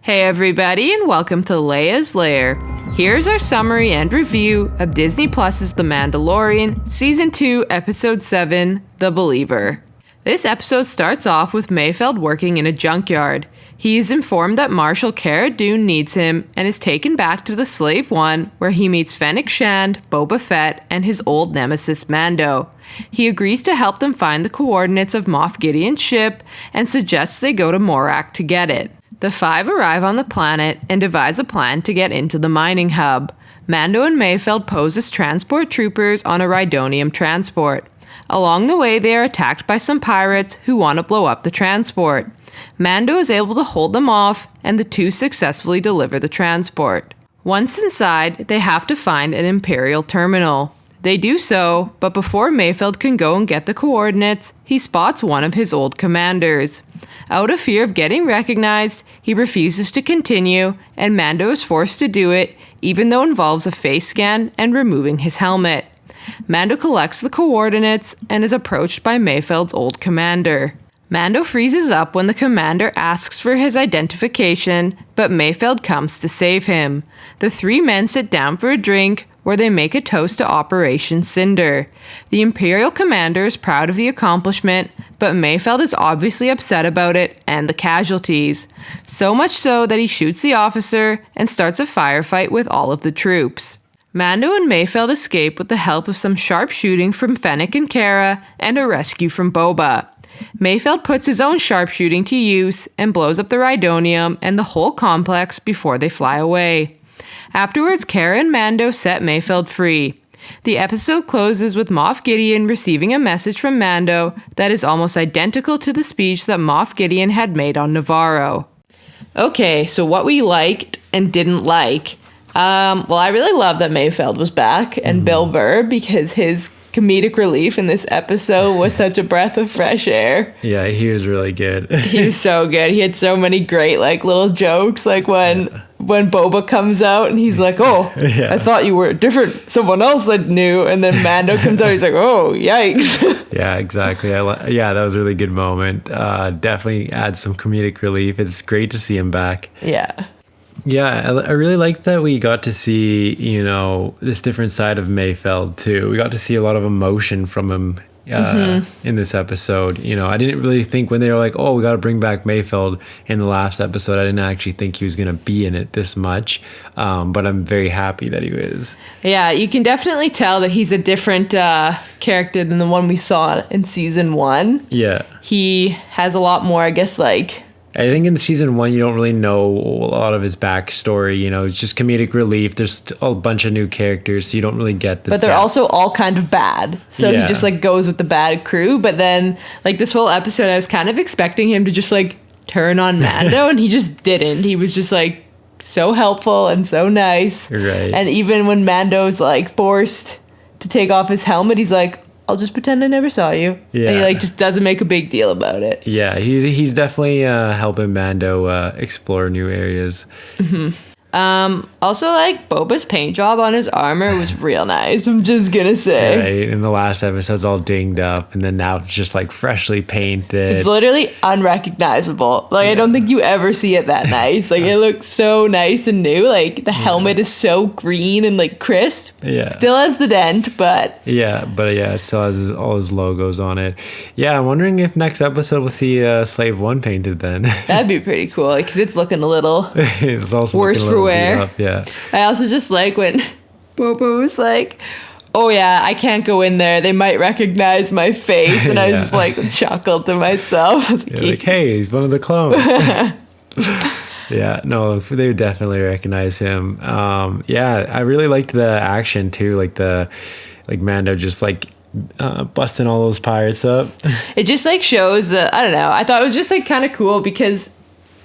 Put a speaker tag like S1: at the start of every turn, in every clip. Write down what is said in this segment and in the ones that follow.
S1: Hey everybody, and welcome to Leia's Lair. Here's our summary and review of Disney Plus's The Mandalorian, Season 2, Episode 7, The Believer. This episode starts off with Mayfeld working in a junkyard. He is informed that Marshal Cara Dune needs him and is taken back to the Slave One, where he meets Fennec Shand, Boba Fett, and his old nemesis Mando. He agrees to help them find the coordinates of Moff Gideon's ship and suggests they go to Morak to get it. The five arrive on the planet and devise a plan to get into the mining hub. Mando and Mayfeld pose as transport troopers on a Rhydonium transport. Along the way, they are attacked by some pirates who want to blow up the transport. Mando is able to hold them off, and the two successfully deliver the transport. Once inside, they have to find an Imperial terminal. They do so, but before Mayfeld can go and get the coordinates, he spots one of his old commanders. Out of fear of getting recognized, he refuses to continue, and Mando is forced to do it, even though it involves a face scan and removing his helmet. Mando collects the coordinates and is approached by Mayfeld's old commander. Mando freezes up when the commander asks for his identification, but Mayfeld comes to save him. The three men sit down for a drink, where they make a toast to Operation Cinder. The Imperial commander is proud of the accomplishment, but Mayfeld is obviously upset about it and the casualties. So much so that he shoots the officer and starts a firefight with all of the troops. Mando and Mayfeld escape with the help of some sharp shooting from Fennec and Cara and a rescue from Boba. Mayfeld puts his own sharpshooting to use and blows up the Rhydonium and the whole complex before they fly away. Afterwards, Cara and Mando set Mayfeld free. The episode closes with Moff Gideon receiving a message from Mando that is almost identical to the speech that Moff Gideon had made on Navarro. Okay, so what we liked and didn't like. Well, I really love that Mayfeld was back and Bill Burr, because his comedic relief in this episode was such a breath of fresh air.
S2: Yeah, he was really good.
S1: He was so good. He had so many great little jokes, when Boba comes out and he's like, "Oh, yeah. I thought you were different. Someone else I knew." And then Mando comes out, he's like, "Oh, yikes."
S2: Yeah, exactly. Yeah, that was a really good moment. Definitely adds some comedic relief. It's great to see him back.
S1: Yeah.
S2: Yeah, I really liked that we got to see, this different side of Mayfeld too. We got to see a lot of emotion from him in this episode. I didn't really think when they were like, "Oh, we got to bring back Mayfeld" in the last episode, I didn't actually think he was going to be in it this much. But I'm very happy that he is.
S1: Yeah, you can definitely tell that he's a different character than the one we saw in season 1.
S2: Yeah.
S1: He has a lot more, I guess,
S2: I think in season 1, you don't really know a lot of his backstory. It's just comedic relief. There's a bunch of new characters, so you don't really get the
S1: But they're
S2: depth.
S1: also all kind of bad. So he just goes with the bad crew. But then this whole episode, I was kind of expecting him to just turn on Mando, and he just didn't. He was just so helpful and so nice.
S2: Right.
S1: And even when Mando's forced to take off his helmet, he's like, "I'll just pretend I never saw you."
S2: Yeah.
S1: And he just doesn't make a big deal about it.
S2: Yeah, he's definitely helping Mando explore new areas.
S1: Mm-hmm. Also, Boba's paint job on his armor was real nice, I'm just gonna say.
S2: Right, in the last episode, it's all dinged up, and then now it's just freshly painted.
S1: It's literally unrecognizable. I don't think you ever see it that nice. It looks so nice and new. The helmet is so green and crisp.
S2: Yeah.
S1: Still has the dent, but...
S2: Yeah, it still has all his logos on it. Yeah, I'm wondering if next episode we'll see Slave 1 painted then.
S1: That'd be pretty cool, because it's looking a little
S2: it's also
S1: worse for wear.
S2: Yeah.
S1: I also just when Boba was "Oh yeah, I can't go in there. They might recognize my face." And I just chuckled to myself. I was
S2: hey, he's one of the clones. Yeah, no, they would definitely recognize him. Yeah, I really liked the action too, the Mando just busting all those pirates up. It
S1: just shows I don't know. I thought it was just kind of cool, because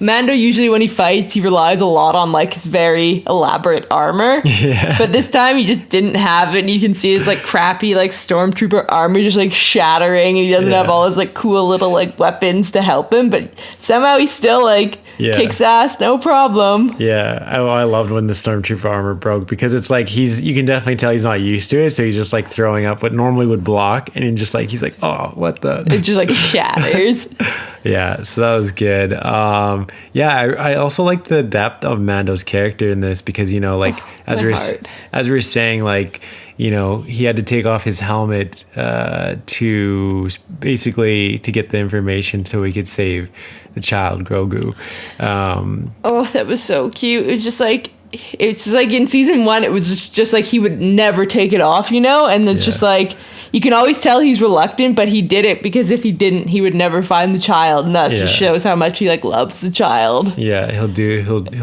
S1: Mando usually when he fights, he relies a lot on his very elaborate armor.
S2: Yeah.
S1: But this time he just didn't have it, and you can see his crappy stormtrooper armor just shattering, and he doesn't have all his cool little weapons to help him, but somehow he still
S2: Yeah.
S1: Kicks ass, no problem.
S2: Yeah, I loved when the stormtrooper armor broke, because it's like you can definitely tell he's not used to it, so he's just like throwing up what normally would block, and he's like, oh, what the?
S1: It just like shatters.
S2: Yeah, so that was good. I also like the depth of Mando's character in this, because as we were saying, like, he had to take off his helmet to basically to get the information so he could save the child Grogu.
S1: That was so cute. It's just like in season 1, it was just like he would never take it off, and it's just like you can always tell he's reluctant, but he did it because if he didn't, he would never find the child, and that just shows how much he like loves the child.
S2: Yeah, he'll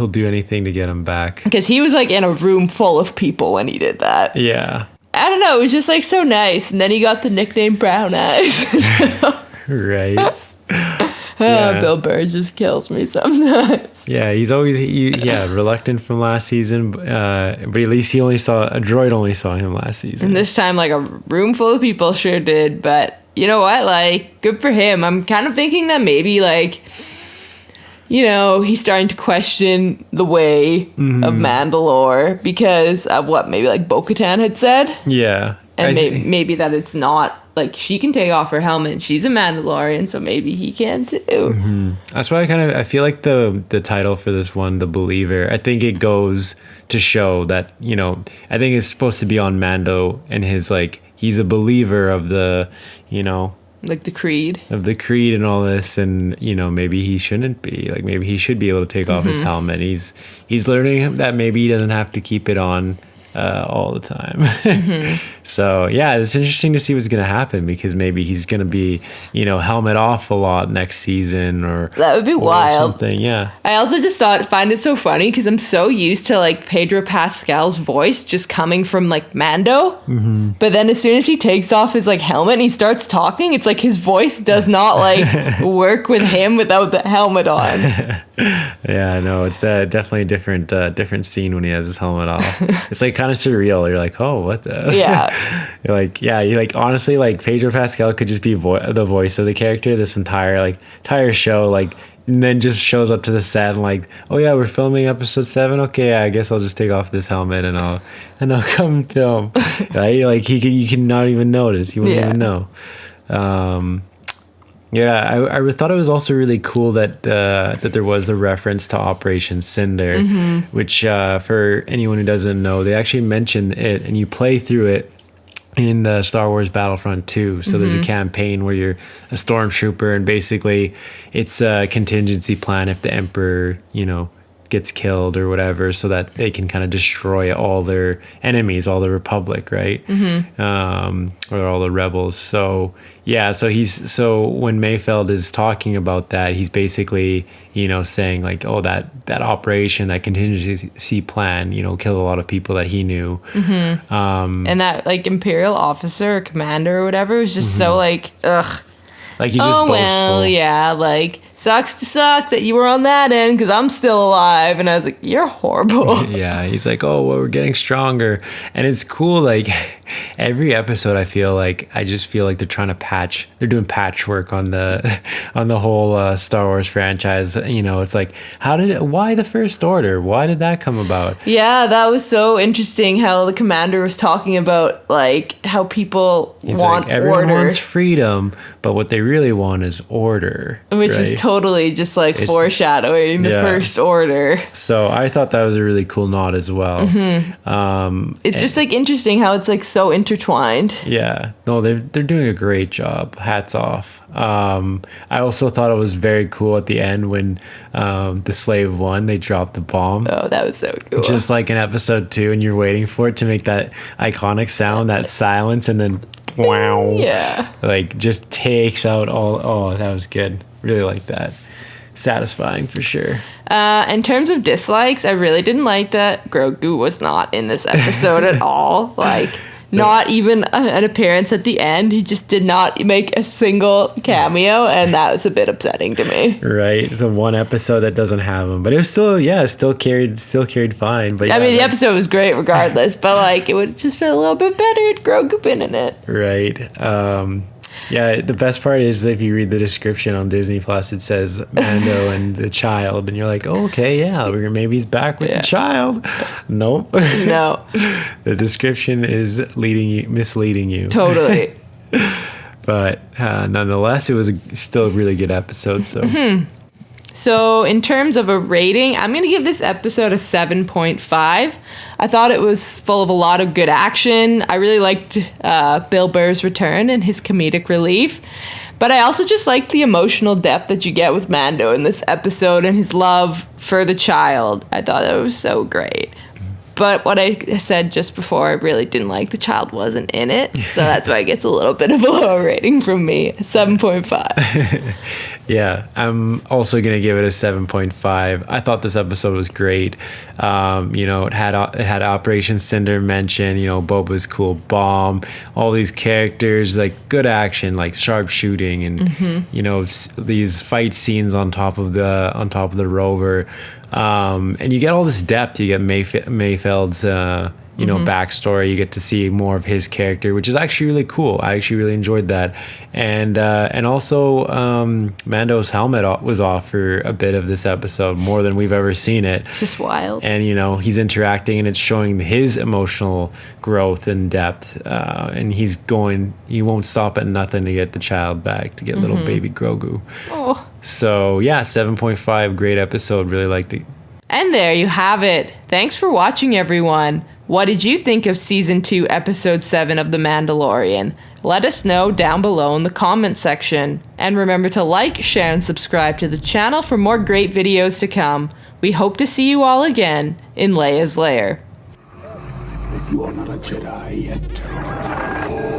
S2: do anything to get him back,
S1: because he was like in a room full of people when he did that.
S2: Yeah,
S1: I don't know, it was just like so nice, and then he got the nickname Brown Eyes.
S2: Right.
S1: Bill Burr just kills me sometimes.
S2: Yeah, he's always reluctant from last season, but at least a droid only saw him last season.
S1: And this time, like, a room full of people sure did. But you know what? Like, good for him. I'm kind of thinking that maybe, like, he's starting to question the way of Mandalore because of what maybe like Bo-Katan had said.
S2: Yeah,
S1: and maybe that it's not. Like, she can take off her helmet. She's a Mandalorian, so maybe he can too.
S2: Mm-hmm. That's why I feel like the title for this one, The Believer, I think it goes to show that, I think it's supposed to be on Mando and his, like, he's a believer of the,
S1: like the creed.
S2: Of the creed and all this, and, maybe he shouldn't be. Like, maybe he should be able to take off his helmet. He's learning that maybe he doesn't have to keep it on all the time. So yeah, it's interesting to see what's going to happen, because maybe he's going to be, helmet off a lot next season, or
S1: that would be wild.
S2: Something. Yeah.
S1: I also just find it so funny because I'm so used to like Pedro Pascal's voice just coming from like Mando, but then as soon as he takes off his like helmet and he starts talking, it's like his voice does not like work with him without the helmet on.
S2: Yeah, no, it's definitely a different scene when he has his helmet off. It's like kind of surreal. You're like, oh, what the?
S1: Yeah.
S2: You're like, honestly, like Pedro Pascal could just be the voice of the character this entire show, like, and then just shows up to the set and like, oh yeah, we're filming episode 7. Okay, I guess I'll just take off this helmet and I'll come film. Right? Like you can not even notice. You wouldn't even know. I thought it was also really cool that there was a reference to Operation Cinder, which for anyone who doesn't know, they actually mention it, and you play through it in the Star Wars Battlefront 2. So there's a campaign where you're a stormtrooper, and basically it's a contingency plan if the Emperor, gets killed or whatever, so that they can kind of destroy all their enemies, all the Republic, right? Or all the rebels. So yeah, so when Mayfeld is talking about that, he's basically, saying like, oh, that operation, that contingency plan, killed a lot of people that he knew. And
S1: that like Imperial officer or commander or whatever was just so like, ugh.
S2: Like he's just boastful.
S1: Well, yeah, like, sucks to suck that you were on that end because I'm still alive. And I was like, you're horrible.
S2: Yeah, he's like, oh, well, we're getting stronger. And it's cool, like, every episode I just feel like they're doing patchwork on the whole Star Wars franchise. It's like, why the First Order? Why did that come about?
S1: Yeah, that was so interesting how the commander was talking about, like, how people want
S2: everyone
S1: order.
S2: Wants freedom, but what they really want is order.
S1: Which was totally just like foreshadowing the First Order.
S2: So I thought that was a really cool nod as well.
S1: It's just like interesting how it's like so intertwined.
S2: Yeah, no, they're doing a great job. Hats off. I also thought it was very cool at the end when the Slave One, they dropped the bomb.
S1: Oh, that was so cool.
S2: Just like in episode 2, and you're waiting for it to make that iconic sound, that silence, and then wow.
S1: Yeah.
S2: Like just takes out all. Oh, that was good. Really like that. Satisfying for sure.
S1: In terms of dislikes, I really didn't like that Grogu was not in this episode at all. Like, not even an appearance at the end. He just did not make a single cameo, and that was a bit upsetting to me. Right,
S2: the one episode that doesn't have him, but it was still carried fine. But yeah,
S1: I mean, the episode was great regardless, but like it would just been a little bit better had Grogu been in it.
S2: Right. Yeah, the best part is if you read the description on Disney Plus, it says Mando and the child, and you're like, oh, okay, yeah, maybe he's back with the child. Nope.
S1: No.
S2: The description is misleading you.
S1: Totally.
S2: But nonetheless, it was still a really good episode. So.
S1: Mm-hmm. So in terms of a rating, I'm going to give this episode a 7.5. I thought it was full of a lot of good action. I really liked Bill Burr's return and his comedic relief. But I also just liked the emotional depth that you get with Mando in this episode and his love for the child. I thought that was so great. But what I said just before, I really didn't like the child wasn't in it. So that's why it gets a little bit of a lower rating from me, 7.5.
S2: Yeah, I'm also going to give it a 7.5. I thought this episode was great. It had Operation Cinder mention, Boba's cool bomb, all these characters, like good action, like sharp shooting, and these fight scenes on top of the rover. And you get all this depth. You get Mayfeld's backstory. You get to see more of his character, which is actually really cool. I actually really enjoyed that. And also Mando's helmet was off for a bit of this episode, more than we've ever seen it.
S1: It's just wild.
S2: And he's interacting, and it's showing his emotional growth and depth. And he won't stop at nothing to get the child back, to get little baby Grogu.
S1: Oh.
S2: So yeah, 7.5, great episode. Really liked it.
S1: And there you have it. Thanks for watching, everyone. What did you think of Season 2, Episode 7 of The Mandalorian? Let us know down below in the comment section. And remember to like, share, and subscribe to the channel for more great videos to come. We hope to see you all again in Leia's Lair.
S3: You are not a Jedi yet.